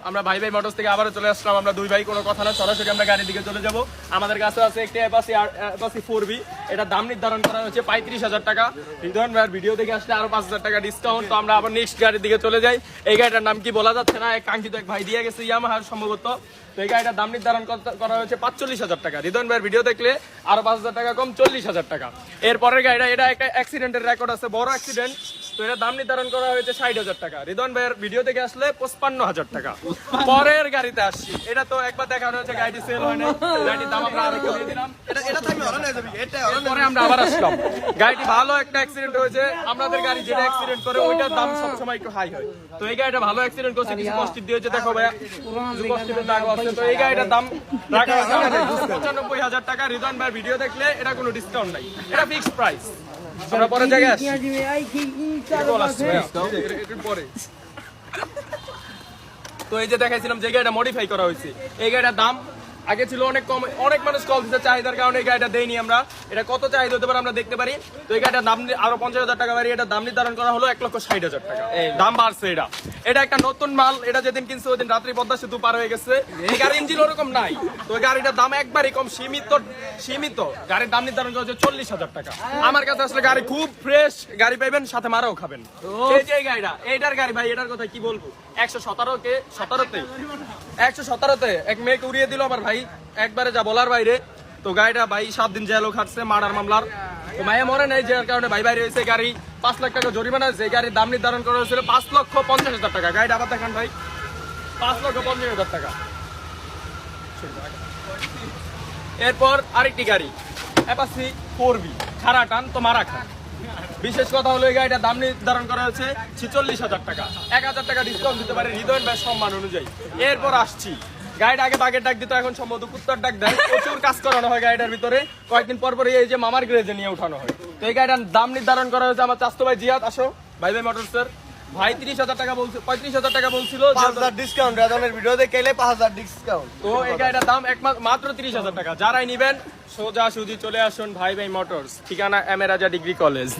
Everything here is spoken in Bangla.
আমরা ভাই ভাই মোটরস থেকে আবারও চলে আসলাম। আমরা দুই ভাই কোনো কথা না, সরাসরি আমরা গাড়ির দিকে চলে যাব। আমাদের কাছে আছে একটি অ্যাপাচি 4B, এটা দাম নির্ধারণ করা হয়েছে 35,000 টাকা। রিদওয়ান ভাইয়ের ভিডিও দেখে আসলে আরো 5,000 টাকা ডিসকাউন্ট। তো আমরা আবার নেক্সট গাড়ির দিকে চলে যাই। এই গাড়িটার নাম কি বলা যাচ্ছে না, এক কাঙ্ক্ষিত এক ভাই দিয়ে গেছে ইয়ামাহার সম্ভবত। তো এই গাড়িটার দাম নির্ধারণ করা হয়েছে 45,000 টাকা। রিদওয়ান ভাইয়ের ভিডিও দেখলে আরো 5,000 টাকা কম, 40,000 টাকা। এরপরের গাড়িটা, এটা একটা অ্যাক্সিডেন্টের রেকর্ড আছে, বড় অ্যাক্সিডেন্ট। তো এটা দাম নির্ধারণ করা হয়েছে 60,000 টাকা। রিদওয়ান ভাইয়ের ভিডিও থেকে আসলে 55,000 টাকা। পরের গাড়িতে আসছি, এটা তো একবার দেখানো হয়েছে, গাড়িটি সেল হয় নাই, গাড়িটির দাম আমরা আরো কমিয়ে দিলাম। পরে আমরা আবার আসলাম, গাড়িটি ভালো একটা অ্যাক্সিডেন্ট হয়েছে। আমাদের গাড়ি যেটা অ্যাক্সিডেন্ট করে ওইটার দাম সবসময় একটু হাই হয়। তো এই গাড়িটা ভালো অ্যাক্সিডেন্ট করছে, কিছু কষ্টিপ দিয়েছে, দেখো ভাইয়া কষ্টিপের দাগ আছে। তো এই গাড়িটার দাম রাখা হয়েছে 95,000 টাকা। রিদওয়ান ভাইয়ের ভিডিও দেখলে এটা কোনো ডিসকাউন্ট নাই, এটা ফিক্সড প্রাইস। আমরা পরে জায়গায় আসছি। তো এই যে দেখাইছিলাম যে গাড়িটা মডিফাই করা হয়েছে, এই গাড়িটার দাম আগে ছিল অনেক কম, অনেক মানুষ কল দিচ্ছে চাহিদার কারণে এই গাড়িটা দেয়নি আমরা। এটা কত চাহিদা হতে পারে আমরা দেখতে পারি। তো এই গাড়িটার দাম আরো 50,000 টাকা বাড়িয়ে এটা দাম নির্ধারণ করা হলো 1,60,000 টাকা। দাম বাড়ছে। এটা একটা নতুন মাল, এটা যেদিন কিনছে ওই দিন রাত্রি পদ্মা সেতু পার হয়ে গেছে। এই গাড়ির ইঞ্জিন ওরকম নাই। তো এই গাড়িটার দাম একবারই কম, সীমিত। গাড়ির দাম নির্ধারণ করা হচ্ছে 40,000 টাকা। আমার কাছে আসলে গাড়ি খুব ফ্রেশ গাড়ি পাইবেন, সাথে মারাও খাবেন। এই যে এই গাড়িটা, এইটার গাড়ি ভাই, এটার কথা কি বলবো। 117তে এক মেয়েকে উড়িয়ে দিল আমার ভাই, একবারে যা বলার বাইরে। তো গাড়িটা ভাই 7 দিন জেলও খাটছে মার্ডার মামলার। তো মায়া মরে নাই, যার কারণে ভাই বাইরে হয়েছে। গাড়ি 5 লাখ টাকা জরিমানা হয়েছে। গাড়ির দাম নির্ধারণ করা হয়েছিল 5,50,000 টাকা। গাড়িটা আবার দেখান ভাই, 5,50,000 টাকা। এরপর আরেকটি গাড়ি অ্যাপাচি 4B, খারা টান তো মারা খান। বিশেষ কথা হলো এই গাড়িটা দাম নির্ধারণ করা হয়েছে 46,000 টাকা। 1,000 টাকা ডিসকাউন্ট দিতে পারে রিদওয়ান ভাই সম্মান অনুযায়ী। এরপর আসছি, গাড়িটা আগে বাঘের ডাক দিত, এখন সম্ভবত কুত্তার ডাক দেয়। প্রচুর কাজ করানো হয় গাড়িটার ভিতরে, কয়েকদিন পর পর এই যে মামার গ্রেজে নিয়ে উঠানো হয়। তো এই গাড়িটার দাম নির্ধারণ করা হয়েছে আমার চাচতো ভাই জিয়াদ, আসো ভাই ভাই মোটরসের ভাই 30,000 টাকা বলছে, 35,000 টাকা বলছিল, 5,000 ডিসকাউন্ট। রিদওয়ানের ভিডিও দেখে এলে 5,000 ডিসকাউন্ট। তো এই গাড়িটার দাম মাত্র 30,000 টাকা। যারাই নিবেন সোজা সুজি চলে আসুন ভাই ভাই মোটরস, ঠিকানা এম এ রাজা ডিগ্রি কলেজ।